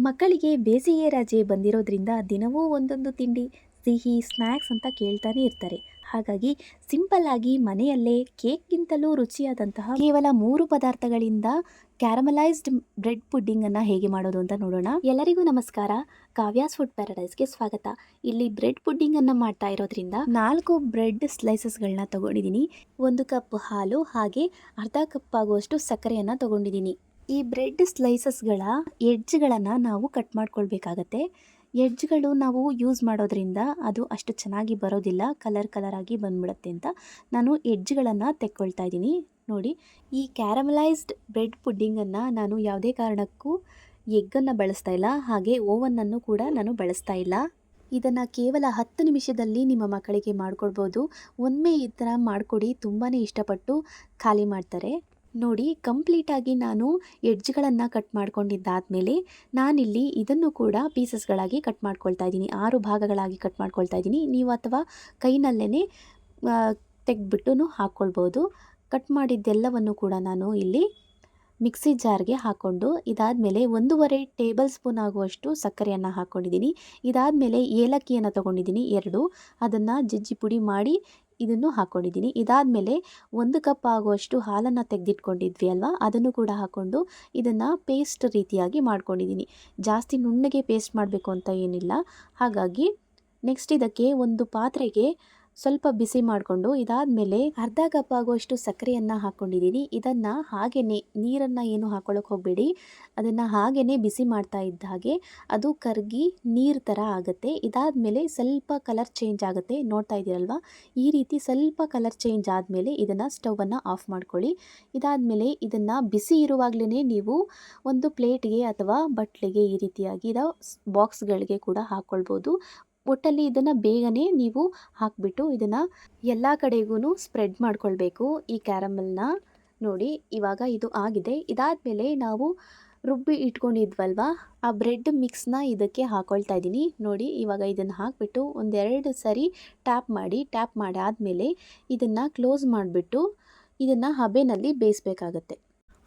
ಮಕ್ಕಳಿಗೆ ಬೇಸಿಗೆ ರಜೆ ಬಂದಿರೋದ್ರಿಂದ ದಿನವೂ ಒಂದೊಂದು ತಿಂಡಿ ಸಿಹಿ ಸ್ನ್ಯಾಕ್ಸ್ ಅಂತ ಕೇಳ್ತಾನೆ ಇರ್ತಾರೆ. ಹಾಗಾಗಿ ಸಿಂಪಲ್ ಆಗಿ ಮನೆಯಲ್ಲೇ ಕೇಕ್ಗಿಂತಲೂ ರುಚಿಯಾದಂತಹ ಕೇವಲ 3 ಪದಾರ್ಥಗಳಿಂದ ಕ್ಯಾರಮಲೈಸ್ಡ್ ಬ್ರೆಡ್ ಪುಡ್ಡಿಂಗ್ ಅನ್ನ ಹೇಗೆ ಮಾಡೋದು ಅಂತ ನೋಡೋಣ. ಎಲ್ಲರಿಗೂ ನಮಸ್ಕಾರ. ಕಾವ್ಯಾಸ್ ಫುಡ್ ಪ್ಯಾರಡೈಸ್ಗೆ ಸ್ವಾಗತ. ಇಲ್ಲಿ ಬ್ರೆಡ್ ಪುಡ್ಡಿಂಗ್ ಅನ್ನ ಮಾಡ್ತಾ ಇರೋದ್ರಿಂದ 4 ಬ್ರೆಡ್ ಸ್ಲೈಸಸ್ಗಳನ್ನ ತಗೊಂಡಿದ್ದೀನಿ. 1 ಕಪ್ ಹಾಲು ಹಾಗೆ ಅರ್ಧ ಕಪ್ ಆಗುವಷ್ಟು ಸಕ್ಕರೆಯನ್ನ ತಗೊಂಡಿದ್ದೀನಿ. ಈ ಬ್ರೆಡ್ ಸ್ಲೈಸಸ್ಗಳ ಎಡ್ಜ್ಗಳನ್ನು ನಾವು ಕಟ್ ಮಾಡ್ಕೊಳ್ಬೇಕಾಗತ್ತೆ. ಎಡ್ಜ್ಗಳು ನಾವು ಯೂಸ್ ಮಾಡೋದ್ರಿಂದ ಅದು ಅಷ್ಟು ಚೆನ್ನಾಗಿ ಬರೋದಿಲ್ಲ, ಕಲರ್ ಆಗಿ ಬಂದ್ಬಿಡುತ್ತೆ ಅಂತ ನಾನು ಎಡ್ಜ್ಗಳನ್ನು ತೆಕ್ಕೊಳ್ತಾ ಇದ್ದೀನಿ. ನೋಡಿ, ಈ ಕ್ಯಾರಮಲೈಸ್ಡ್ ಬ್ರೆಡ್ ಪುಡ್ಡಿಂಗನ್ನು ನಾನು ಯಾವುದೇ ಕಾರಣಕ್ಕೂ ಎಗ್ಗನ್ನು ಬಳಸ್ತಾ ಇಲ್ಲ, ಹಾಗೆ ಓವನ್ನನ್ನು ಕೂಡ ನಾನು ಬಳಸ್ತಾ ಇಲ್ಲ. ಇದನ್ನು ಕೇವಲ 10 ನಿಮಿಷದಲ್ಲಿ ನಿಮ್ಮ ಮಕ್ಕಳಿಗೆ ಮಾಡಿಕೊಡ್ಬೋದು. ಒಮ್ಮೆ ಈ ಥರ ಮಾಡಿಕೊಡಿ, ತುಂಬಾ ಇಷ್ಟಪಟ್ಟು ಖಾಲಿ ಮಾಡ್ತಾರೆ. ನೋಡಿ, ಕಂಪ್ಲೀಟಾಗಿ ನಾನು ಎಡ್ಜ್ಗಳನ್ನು ಕಟ್ ಮಾಡ್ಕೊಂಡಿದ್ದಾದಮೇಲೆ ನಾನಿಲ್ಲಿ ಇದನ್ನು ಕೂಡ ಪೀಸಸ್ಗಳಾಗಿ ಕಟ್ ಮಾಡ್ಕೊಳ್ತಾ ಇದ್ದೀನಿ. 6 ಭಾಗಗಳಾಗಿ ಕಟ್ ಮಾಡ್ಕೊಳ್ತಾ ಇದ್ದೀನಿ. ನೀವು ಅಥವಾ ಕೈನಲ್ಲೇ ತೆಗೆದ್ಬಿಟ್ಟು ಹಾಕ್ಕೊಳ್ಬೋದು. ಕಟ್ ಮಾಡಿದ್ದೆಲ್ಲವನ್ನು ಕೂಡ ನಾನು ಇಲ್ಲಿ ಮಿಕ್ಸಿ ಜಾರ್ಗೆ ಹಾಕ್ಕೊಂಡು, ಇದಾದಮೇಲೆ 1.5 ಟೇಬಲ್ ಸ್ಪೂನ್ ಆಗುವಷ್ಟು ಸಕ್ಕರೆಯನ್ನು ಹಾಕ್ಕೊಂಡಿದ್ದೀನಿ. ಇದಾದಮೇಲೆ ಏಲಕ್ಕಿಯನ್ನು ತೊಗೊಂಡಿದ್ದೀನಿ 2, ಅದನ್ನು ಜಜ್ಜಿ ಪುಡಿ ಮಾಡಿ ಇದನ್ನು ಹಾಕ್ಕೊಂಡಿದ್ದೀನಿ. ಇದಾದಮೇಲೆ 1 ಕಪ್ ಆಗುವಷ್ಟು ಹಾಲನ್ನು ತೆಗೆದಿಟ್ಕೊಂಡಿದ್ವಿ ಅಲ್ವಾ, ಅದನ್ನು ಕೂಡ ಹಾಕ್ಕೊಂಡು ಇದನ್ನು ಪೇಸ್ಟ್ ರೀತಿಯಾಗಿ ಮಾಡ್ಕೊಂಡಿದ್ದೀನಿ. ಜಾಸ್ತಿ ನುಣ್ಣಗೆ ಪೇಸ್ಟ್ ಮಾಡಬೇಕು ಅಂತ ಏನಿಲ್ಲ. ಹಾಗಾಗಿ ನೆಕ್ಸ್ಟ್ ಇದಕ್ಕೆ ಒಂದು ಪಾತ್ರೆಗೆ ಸ್ವಲ್ಪ ಬಿಸಿ ಮಾಡಿಕೊಂಡು, ಇದಾದಮೇಲೆ ಅರ್ಧ ಕಪ್ ಆಗುವಷ್ಟು ಸಕ್ಕರೆಯನ್ನು ಹಾಕ್ಕೊಂಡಿದ್ದೀನಿ. ಇದನ್ನು ಹಾಗೇ, ನೀರನ್ನು ಏನು ಹಾಕ್ಕೊಳ್ಳೋಕೆ ಹೋಗಬೇಡಿ, ಅದನ್ನು ಹಾಗೇ ಬಿಸಿ ಮಾಡ್ತಾ ಇದ್ದ ಹಾಗೆ ಅದು ಕರಗಿ ನೀರು ಥರ ಆಗುತ್ತೆ. ಇದಾದಮೇಲೆ ಸ್ವಲ್ಪ ಕಲರ್ ಚೇಂಜ್ ಆಗುತ್ತೆ, ನೋಡ್ತಾ ಇದ್ದೀರಲ್ವ. ಈ ರೀತಿ ಸ್ವಲ್ಪ ಕಲರ್ ಚೇಂಜ್ ಆದಮೇಲೆ ಇದನ್ನು ಸ್ಟವನ್ನು ಆಫ್ ಮಾಡ್ಕೊಳ್ಳಿ. ಇದಾದಮೇಲೆ ಇದನ್ನು ಬಿಸಿ ಇರುವಾಗಲೇ ನೀವು ಒಂದು ಪ್ಲೇಟ್ಗೆ ಅಥವಾ ಬಟ್ಲಿಗೆ ಈ ರೀತಿಯಾಗಿ ಬಾಕ್ಸ್ಗಳಿಗೆ ಕೂಡ ಹಾಕ್ಕೊಳ್ಬೋದು. ಒಟ್ಟಲ್ಲಿ ಇದನ್ನು ಬೇಗನೆ ನೀವು ಹಾಕಿಬಿಟ್ಟು ಇದನ್ನು ಎಲ್ಲ ಕಡೆಗೂ ಸ್ಪ್ರೆಡ್ ಮಾಡ್ಕೊಳ್ಬೇಕು ಈ ಕ್ಯಾರಮಲ್ನ. ನೋಡಿ, ಇವಾಗ ಇದು ಆಗಿದೆ. ಇದಾದಮೇಲೆ ನಾವು ರುಬ್ಬಿ ಇಟ್ಕೊಂಡಿದ್ವಲ್ವ, ಆ ಬ್ರೆಡ್ ಮಿಕ್ಸ್ನ ಇದಕ್ಕೆ ಹಾಕ್ಕೊಳ್ತಾ ಇದ್ದೀನಿ. ನೋಡಿ, ಇವಾಗ ಇದನ್ನು ಹಾಕಿಬಿಟ್ಟು 1-2 ಸರಿ ಟ್ಯಾಪ್ ಮಾಡಾದಮೇಲೆ ಇದನ್ನು ಕ್ಲೋಸ್ ಮಾಡಿಬಿಟ್ಟು ಇದನ್ನು ಹಬೆನಲ್ಲಿ ಬೇಯಿಸಬೇಕಾಗತ್ತೆ.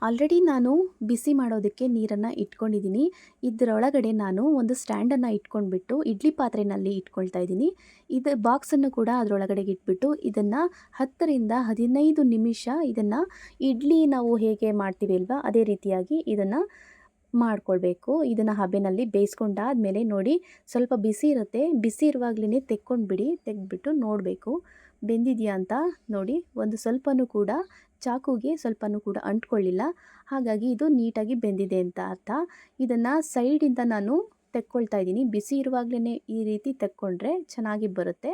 ಆಲ್ರೆಡಿ ನಾನು ಬಿಸಿ ಮಾಡೋದಕ್ಕೆ ನೀರನ್ನು ಇಟ್ಕೊಂಡಿದ್ದೀನಿ. ಇದರೊಳಗಡೆ ನಾನು ಒಂದು ಸ್ಟ್ಯಾಂಡನ್ನು ಇಟ್ಕೊಂಡ್ಬಿಟ್ಟು ಇಡ್ಲಿ ಪಾತ್ರೆಯಲ್ಲಿ ಇಟ್ಕೊಳ್ತಾ ಇದ್ದೀನಿ. ಇದು ಬಾಕ್ಸನ್ನು ಕೂಡ ಅದರೊಳಗಡೆಗೆ ಇಟ್ಬಿಟ್ಟು ಇದನ್ನು 10-15 ನಿಮಿಷ ಇದನ್ನು ಇಡ್ಲಿ ನಾವು ಹೇಗೆ ಮಾಡ್ತೀವಿ ಅಲ್ವಾ, ಅದೇ ರೀತಿಯಾಗಿ ಇದನ್ನು ಮಾಡ್ಕೊಳ್ಬೇಕು. ಇದನ್ನು ಹಬೆನಲ್ಲಿ ಬೇಯಿಸ್ಕೊಂಡಾದ್ಮೇಲೆ ನೋಡಿ, ಸ್ವಲ್ಪ ಬಿಸಿ ಇರುತ್ತೆ, ಬಿಸಿ ಇರುವಾಗಲೇ ತೆಗೆದ್ಬಿಟ್ಟು ನೋಡಬೇಕು ಬೆಂದಿದೆಯಾ ಅಂತ. ನೋಡಿ, ಒಂದು ಸ್ವಲ್ಪನೂ ಕೂಡ ಚಾಕುಗೆ ಸ್ವಲ್ಪನೂ ಕೂಡ ಅಂಟ್ಕೊಳ್ಳಿಲ್ಲ, ಹಾಗಾಗಿ ಇದು ನೀಟಾಗಿ ಬೆಂದಿದೆ ಅಂತ ಅರ್ಥ. ಇದನ್ನು ಸೈಡಿಂದ ನಾನು ತೆಕ್ಕೊಳ್ತಾ ಇದ್ದೀನಿ. ಬಿಸಿ ಇರುವಾಗಲೇ ಈ ರೀತಿ ತೆಕ್ಕೊಂಡ್ರೆ ಚೆನ್ನಾಗಿ ಬರುತ್ತೆ.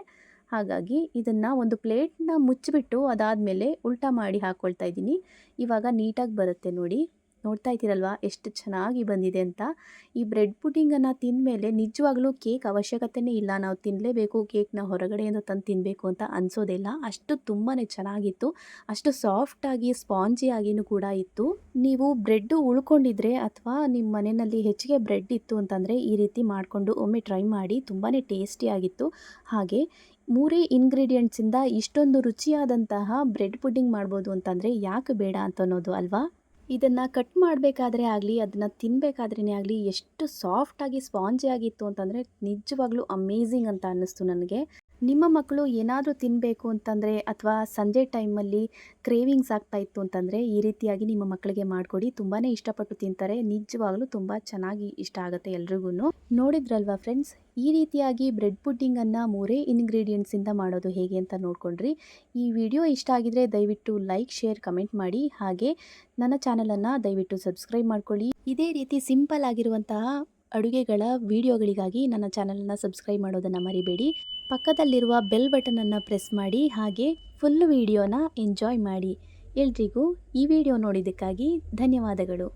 ಹಾಗಾಗಿ ಇದನ್ನು ಒಂದು ಪ್ಲೇಟ್ನ ಮುಚ್ಚಿಬಿಟ್ಟು ಅದಾದಮೇಲೆ ಉಲ್ಟಾ ಮಾಡಿ ಹಾಕ್ಕೊಳ್ತಾ ಇದ್ದೀನಿ. ಇವಾಗ ನೀಟಾಗಿ ಬರುತ್ತೆ. ನೋಡಿ, ನೋಡ್ತಾ ಇದ್ದೀರಲ್ವ ಎಷ್ಟು ಚೆನ್ನಾಗಿ ಬಂದಿದೆ ಅಂತ. ಈ ಬ್ರೆಡ್ ಪುಡ್ಡಿಂಗನ್ನು ತಿಂದಮೇಲೆ ನಿಜವಾಗ್ಲೂ ಕೇಕ್ ಅವಶ್ಯಕತೆಯೇ ಇಲ್ಲ, ನಾವು ತಿನ್ನಲೇಬೇಕು ಕೇಕ್ನ ಹೊರಗಡೆಯಿಂದ ತಂದು ತಿನ್ನಬೇಕು ಅಂತ ಅನಿಸೋದಿಲ್ಲ. ಅಷ್ಟು ತುಂಬಾ ಚೆನ್ನಾಗಿತ್ತು, ಅಷ್ಟು ಸಾಫ್ಟಾಗಿ ಸ್ಪಾಂಜಿಯಾಗಿಯೂ ಕೂಡ ಇತ್ತು. ನೀವು ಬ್ರೆಡ್ಡು ಉಳ್ಕೊಂಡಿದ್ರೆ ಅಥವಾ ನಿಮ್ಮ ಮನೆಯಲ್ಲಿ ಹೆಚ್ಚಿಗೆ ಬ್ರೆಡ್ ಇತ್ತು ಅಂತಂದರೆ ಈ ರೀತಿ ಮಾಡಿಕೊಂಡು ಒಮ್ಮೆ ಟ್ರೈ ಮಾಡಿ, ತುಂಬಾ ಟೇಸ್ಟಿಯಾಗಿತ್ತು. ಹಾಗೆ 3 ಇಂಗ್ರೀಡಿಯೆಂಟ್ಸಿಂದ ಇಷ್ಟೊಂದು ರುಚಿಯಾದಂತಹ ಬ್ರೆಡ್ ಪುಡ್ಡಿಂಗ್ ಮಾಡ್ಬೋದು ಅಂತಂದರೆ ಯಾಕೆ ಬೇಡ ಅಂತ ಅನ್ನೋದು ಅಲ್ವಾ. ಇದನ್ನು ಕಟ್ ಮಾಡಬೇಕಾದ್ರೆ ಆಗಲಿ, ಅದನ್ನು ತಿನ್ನಬೇಕಾದ್ರೇ ಆಗಲಿ ಎಷ್ಟು ಸಾಫ್ಟಾಗಿ ಸ್ಪಾಂಜಿಯಾಗಿತ್ತು ಅಂತಂದರೆ ನಿಜವಾಗ್ಲೂ ಅಮೇಝಿಂಗ್ ಅಂತ ಅನ್ನಿಸ್ತು ನನಗೆ. ನಿಮ್ಮ ಮಕ್ಕಳು ಏನಾದರೂ ತಿನ್ನಬೇಕು ಅಂತಂದರೆ ಅಥವಾ ಸಂಜೆ ಟೈಮಲ್ಲಿ ಕ್ರೇವಿಂಗ್ಸ್ ಆಗ್ತಾಯಿತ್ತು ಅಂತಂದರೆ ಈ ರೀತಿಯಾಗಿ ನಿಮ್ಮ ಮಕ್ಕಳಿಗೆ ಮಾಡಿಕೊಡಿ, ತುಂಬಾ ಇಷ್ಟಪಟ್ಟು ತಿಂತಾರೆ. ನಿಜವಾಗ್ಲೂ ತುಂಬ ಚೆನ್ನಾಗಿ ಇಷ್ಟ ಆಗುತ್ತೆ ಎಲ್ರಿಗೂ. ನೋಡಿದ್ರಲ್ವಾ ಫ್ರೆಂಡ್ಸ್, ಈ ರೀತಿಯಾಗಿ ಬ್ರೆಡ್ ಪುಡ್ಡಿಂಗನ್ನು 3 ಇಂಗ್ರೀಡಿಯೆಂಟ್ಸಿಂದ ಮಾಡೋದು ಹೇಗೆ ಅಂತ ನೋಡ್ಕೊಂಡ್ರಿ. ಈ ವಿಡಿಯೋ ಇಷ್ಟ ಆಗಿದ್ರೆ ದಯವಿಟ್ಟು ಲೈಕ್, ಶೇರ್, ಕಮೆಂಟ್ ಮಾಡಿ. ಹಾಗೆ ನನ್ನ ಚಾನಲನ್ನು ದಯವಿಟ್ಟು ಸಬ್ಸ್ಕ್ರೈಬ್ ಮಾಡ್ಕೊಳ್ಳಿ. ಇದೇ ರೀತಿ ಸಿಂಪಲ್ ಆಗಿರುವಂತಹ ಅಡುಗೆಗಳ ವಿಡಿಯೋಗಳಿಗಾಗಿ ನನ್ನ ಚಾನಲನ್ನು ಸಬ್ಸ್ಕ್ರೈಬ್ ಮಾಡೋದನ್ನು ಮರಿಬೇಡಿ. ಪಕ್ಕದಲ್ಲಿರುವ ಬೆಲ್ ಬಟನನ್ನು ಪ್ರೆಸ್ ಮಾಡಿ, ಹಾಗೆ ಫುಲ್ ವಿಡಿಯೋನ ಎಂಜಾಯ್ ಮಾಡಿ. ಎಲ್ರಿಗೂ ಈ ವಿಡಿಯೋ ನೋಡಿದ್ದಕ್ಕಾಗಿ ಧನ್ಯವಾದಗಳು.